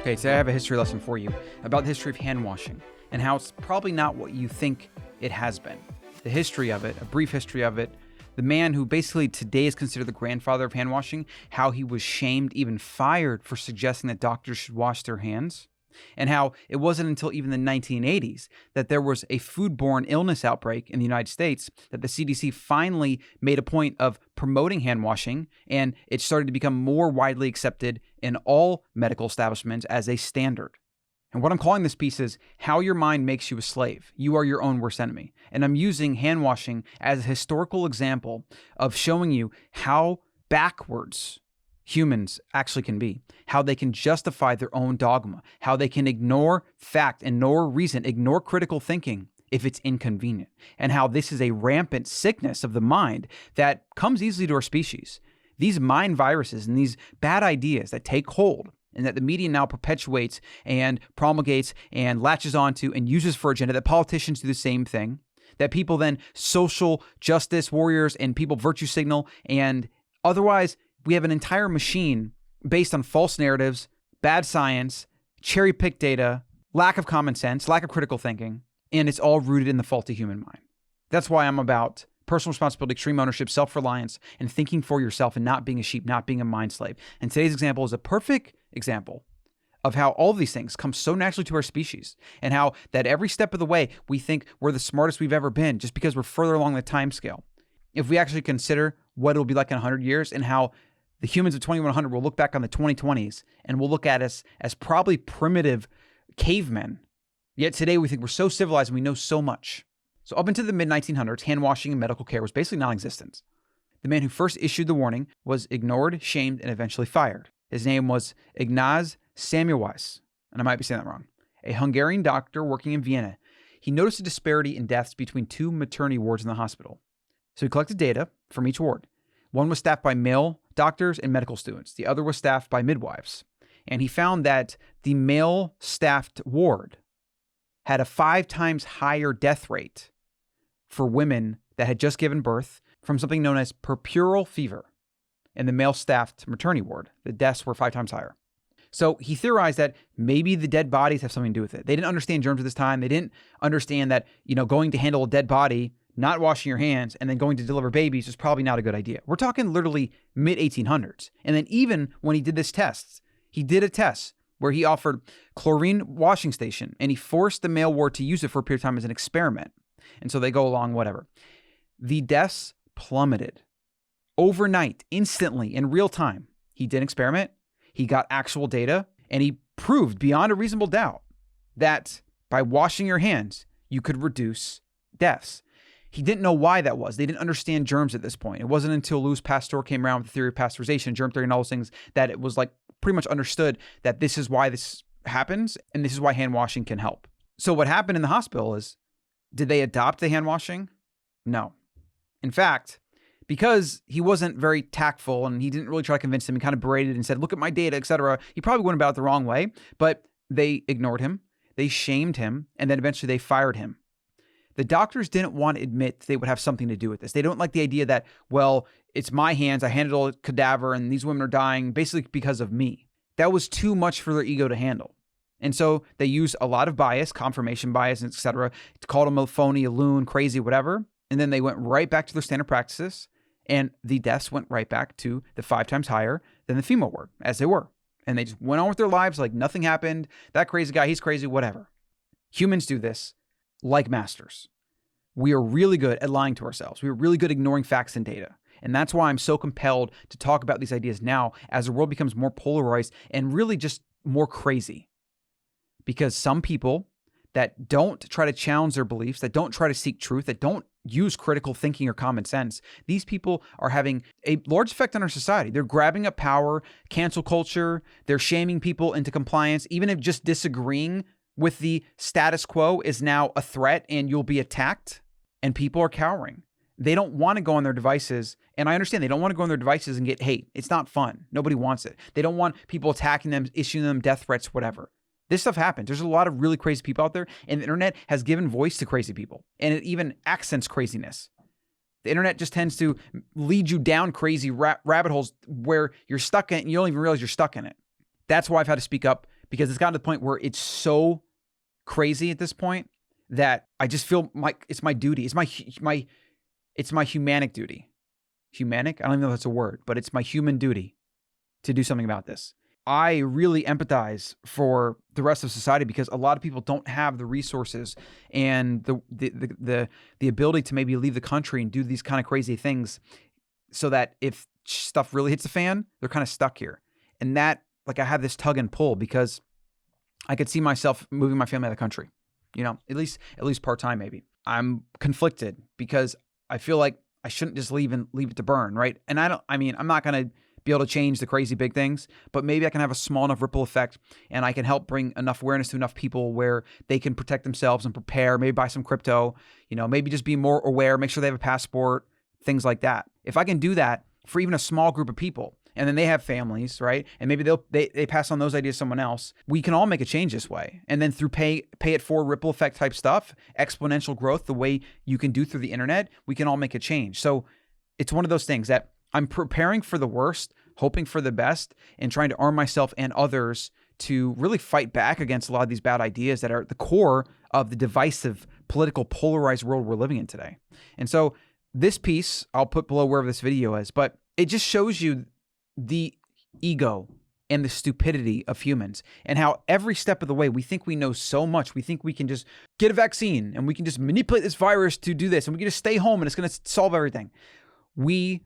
Okay, today I have a history lesson for you about the history of hand washing and how it's probably not what you think it has been. The history of it, a brief history of it, the man who basically today is considered the grandfather of hand washing, how he was shamed, even fired for suggesting that doctors should wash their hands, and how it wasn't until even the 1980s that there was a foodborne illness outbreak in the United States that the CDC finally made a point of promoting hand washing, and it started to become more widely accepted in all medical establishments as a standard. And what I'm calling this piece is How Your Mind Makes You a Slave. You are your own worst enemy. And I'm using hand washing as a historical example of showing you how backwards humans actually can be, how they can justify their own dogma, how they can ignore fact, ignore reason, ignore critical thinking if it's inconvenient, and how this is a rampant sickness of the mind that comes easily to our species. These mind viruses and these bad ideas that take hold and that the media now perpetuates and promulgates and latches onto and uses for agenda, that politicians do the same thing, that people then social justice warriors and people virtue signal, and otherwise we have an entire machine based on false narratives, bad science, cherry-picked data, lack of common sense, lack of critical thinking, and it's all rooted in the faulty human mind. That's why I'm about personal responsibility, extreme ownership, self-reliance, and thinking for yourself and not being a sheep, not being a mind slave. And today's example is a perfect example of how all of these things come so naturally to our species, and how that every step of the way we think we're the smartest we've ever been just because we're further along the time scale. If we actually consider what it'll be like in 100 years and how the humans of 2100 will look back on the 2020s and will look at us as probably primitive cavemen. Yet today we think we're so civilized and we know so much. So up into the mid-1900s, hand washing and medical care was basically non-existent. The man who first issued the warning was ignored, shamed, and eventually fired. His name was Ignaz Semmelweis, and I might be saying that wrong, a Hungarian doctor working in Vienna. He noticed a disparity in deaths between two maternity wards in the hospital. So he collected data from each ward. One was staffed by male doctors and medical students. The other was staffed by midwives. And he found that the male staffed ward had a 5 times higher death rate for women that had just given birth from something known as puerperal fever. In the male staffed maternity ward, the deaths were 5 times higher. So he theorized that maybe the dead bodies have something to do with it. They didn't understand germs at this time. They didn't understand that, going to handle a dead body, not washing your hands, and then going to deliver babies is probably not a good idea. We're talking literally mid-1800s. And then even when he did this test, he did a test where he offered chlorine washing station, and he forced the male ward to use it for a period of time as an experiment. And so they go along, whatever. The deaths plummeted overnight, instantly, in real time. He did an experiment, he got actual data, and he proved beyond a reasonable doubt that by washing your hands, you could reduce deaths. He didn't know why that was. They didn't understand germs at this point. It wasn't until Louis Pasteur came around with the theory of pasteurization, germ theory, and all those things that it was like pretty much understood that this is why this happens and this is why hand washing can help. So what happened in the hospital is, did they adopt the hand washing? No. In fact, because he wasn't very tactful and he didn't really try to convince them, he kind of berated and said, look at my data, etc. He probably went about it the wrong way, but they ignored him, they shamed him, and then eventually they fired him. The doctors didn't want to admit they would have something to do with this. They don't like the idea that, well, it's my hands, I handled a cadaver, and these women are dying basically because of me. That was too much for their ego to handle. And so they used a lot of bias, confirmation bias, etc., called him a phony, a loon, crazy, whatever. And then they went right back to their standard practices, and the deaths went right back to the 5 times higher than the female ward, as they were. And they just went on with their lives like nothing happened. That crazy guy, he's crazy, whatever. Humans do this like masters. We are really good at lying to ourselves. We are really good at ignoring facts and data. And that's why I'm so compelled to talk about these ideas now as the world becomes more polarized and really just more crazy. Because some people that don't try to challenge their beliefs, that don't try to seek truth, that don't use critical thinking or common sense, these people are having a large effect on our society. They're grabbing up power, cancel culture, they're shaming people into compliance, even if just disagreeing with the status quo is now a threat and you'll be attacked, and people are cowering. They don't want to go on their devices, and I understand they don't want to go on their devices and get hate. It's not fun. Nobody wants it. They don't want people attacking them, issuing them death threats, whatever. This stuff happens. There's a lot of really crazy people out there, and the internet has given voice to crazy people, and it even accents craziness. The internet just tends to lead you down crazy rabbit holes where you're stuck in it and you don't even realize you're stuck in it. That's why I've had to speak up because it's gotten to the point where it's so crazy at this point that I just feel it's my duty. It's my humanic duty. Humanic? I don't even know if that's a word, but it's my human duty to do something about this. I really empathize for the rest of society because a lot of people don't have the resources and the ability to maybe leave the country and do these kind of crazy things, so that if stuff really hits the fan, they're kind of stuck here. And that, like, I have this tug and pull because I could see myself moving my family out of the country, at least part-time maybe. I'm conflicted because I feel like I shouldn't just leave it to burn, right? And I'm not going to be able to change the crazy big things, but maybe I can have a small enough ripple effect and I can help bring enough awareness to enough people where they can protect themselves and prepare, maybe buy some crypto, maybe just be more aware, make sure they have a passport, things like that. If I can do that for even a small group of people, and then they have families, right? And maybe they pass on those ideas to someone else. We can all make a change this way. And then through pay it forward ripple effect type stuff, exponential growth, the way you can do through the internet, we can all make a change. So it's one of those things that I'm preparing for the worst, hoping for the best, and trying to arm myself and others to really fight back against a lot of these bad ideas that are at the core of the divisive, political, polarized world we're living in today. And so this piece, I'll put below wherever this video is, but it just shows you the ego and the stupidity of humans and how every step of the way we think we know so much. We think we can just get a vaccine and we can just manipulate this virus to do this and we can just stay home and it's going to solve everything. We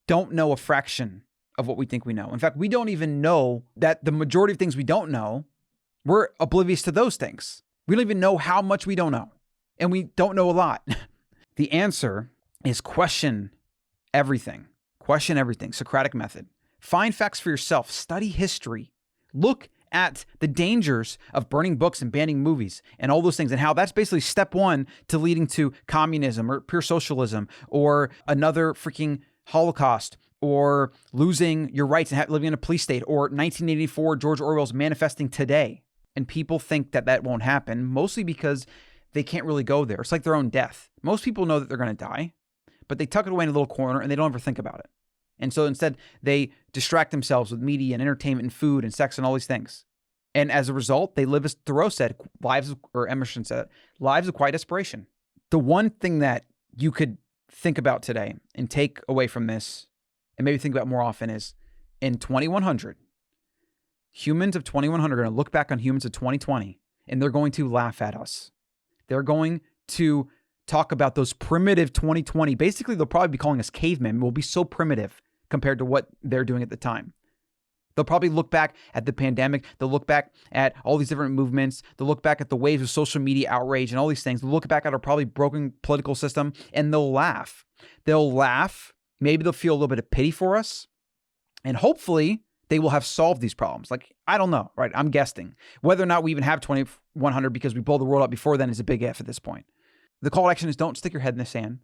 don't know a fraction of what we think we know. In fact, we don't even know that the majority of things we don't know, we're oblivious to those things. We don't even know how much we don't know. And we don't know a lot. The answer is question everything. Question everything. Socratic method. Find facts for yourself. Study history. Look at the dangers of burning books and banning movies and all those things and how that's basically step one to leading to communism or pure socialism or another freaking Holocaust or losing your rights and living in a police state or 1984 George Orwell's Manifesting Today. And people think that that won't happen, mostly because they can't really go there. It's like their own death. Most people know that they're going to die, but they tuck it away in a little corner and they don't ever think about it. And so instead, they distract themselves with media and entertainment and food and sex and all these things. And as a result, they live, as Thoreau said, Emerson said, lives of quiet desperation. The one thing that you could think about today and take away from this, and maybe think about more often, is in 2100, humans of 2100 are going to look back on humans of 2020, and they're going to laugh at us. They're going to talk about those primitive 2020. Basically, they'll probably be calling us cavemen. We'll be so primitive compared to what they're doing at the time. They'll probably look back at the pandemic. They'll look back at all these different movements. They'll look back at the waves of social media outrage and all these things. They'll look back at our probably broken political system and they'll laugh. They'll laugh. Maybe they'll feel a little bit of pity for us. And hopefully they will have solved these problems. Like, I don't know, right? I'm guessing. Whether or not we even have 2100 because we blow the world up before then is a big if at this point. The call to action is don't stick your head in the sand.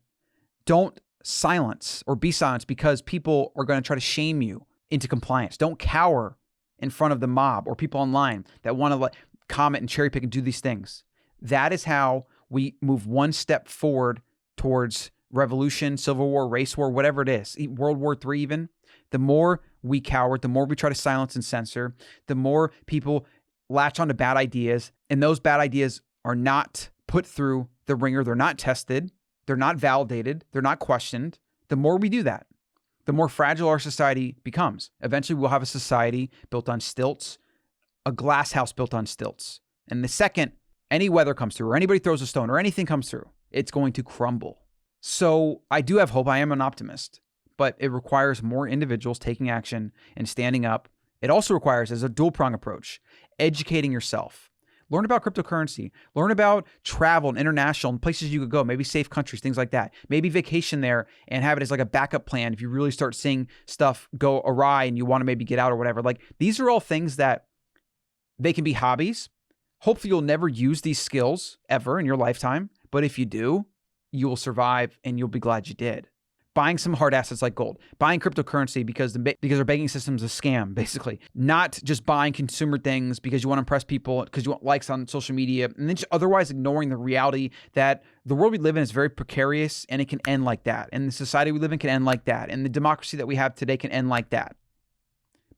Don't silence or be silenced because people are going to try to shame you into compliance. Don't cower in front of the mob or people online that want to comment and cherry pick and do these things. That is how we move one step forward towards revolution, civil war, race war, whatever it is, World War III even. The more we cower, the more we try to silence and censor, the more people latch onto bad ideas. And those bad ideas are not put through the ringer. They're not tested. They're not validated. They're not questioned. The more we do that, the more fragile our society becomes. Eventually, we'll have a society built on stilts, a glass house built on stilts. And the second any weather comes through or anybody throws a stone or anything comes through, it's going to crumble. So I do have hope. I am an optimist, but it requires more individuals taking action and standing up. It also requires, as a dual-prong approach, educating yourself. Learn about cryptocurrency. Learn about travel and international and places you could go, maybe safe countries, things like that. Maybe vacation there and have it as like a backup plan if you really start seeing stuff go awry and you want to maybe get out or whatever. Like, these are all things that they can be hobbies. Hopefully you'll never use these skills ever in your lifetime. But if you do, you will survive and you'll be glad you did. Buying some hard assets like gold, buying cryptocurrency because our banking system is a scam, basically. Not just buying consumer things because you want to impress people, because you want likes on social media, and then just otherwise ignoring the reality that the world we live in is very precarious and it can end like that. And the society we live in can end like that. And the democracy that we have today can end like that.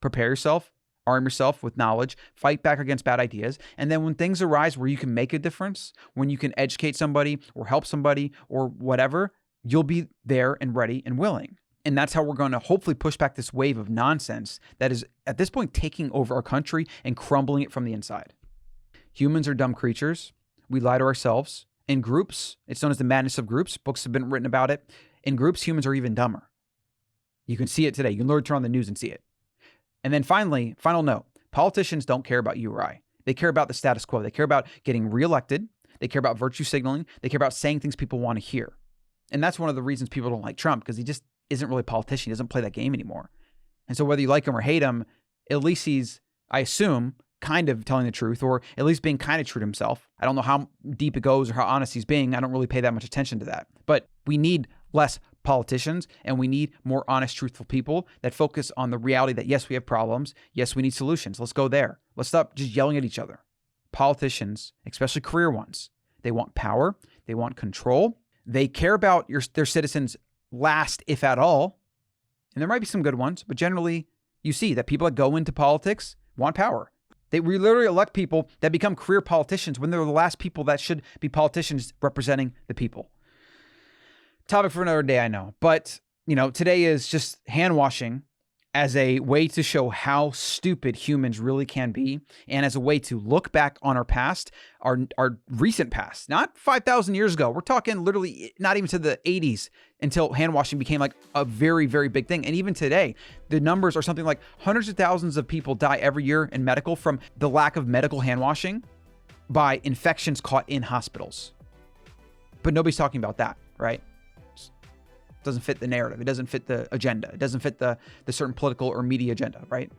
Prepare yourself. arm yourself with knowledge, fight back against bad ideas. And then when things arise where you can make a difference, when you can educate somebody or help somebody or whatever, you'll be there and ready and willing. And that's how we're going to hopefully push back this wave of nonsense that is at this point taking over our country and crumbling it from the inside. Humans are dumb creatures. We lie to ourselves. In groups, it's known as the madness of groups. Books have been written about it. In groups, humans are even dumber. You can see it today. You can literally turn on the news and see it. And then finally, final note, politicians don't care about you or I. They care about the status quo. They care about getting reelected. They care about virtue signaling. They care about saying things people want to hear. And that's one of the reasons people don't like Trump, because he just isn't really a politician. He doesn't play that game anymore. And so whether you like him or hate him, at least he's, I assume, kind of telling the truth, or at least being kind of true to himself. I don't know how deep it goes or how honest he's being. I don't really pay that much attention to that. But we need less politicians, and we need more honest, truthful people that focus on the reality that, yes, we have problems. Yes, we need solutions. Let's go there. Let's stop just yelling at each other. Politicians, especially career ones, they want power. They want control. They care about their citizens last, if at all. And there might be some good ones, but generally you see that people that go into politics want power. We literally elect people that become career politicians when they're the last people that should be politicians representing the people. Topic for another day, I know. But, today is just hand washing as a way to show how stupid humans really can be, and as a way to look back on our past, our recent past, not 5,000 years ago. We're talking literally not even to the 80s until hand washing became like a very, very big thing. And even today, the numbers are something like hundreds of thousands of people die every year in medical from the lack of medical hand washing by infections caught in hospitals. But nobody's talking about that, right? Doesn't fit the narrative. It doesn't fit the agenda. It doesn't fit the certain political or media agenda, right?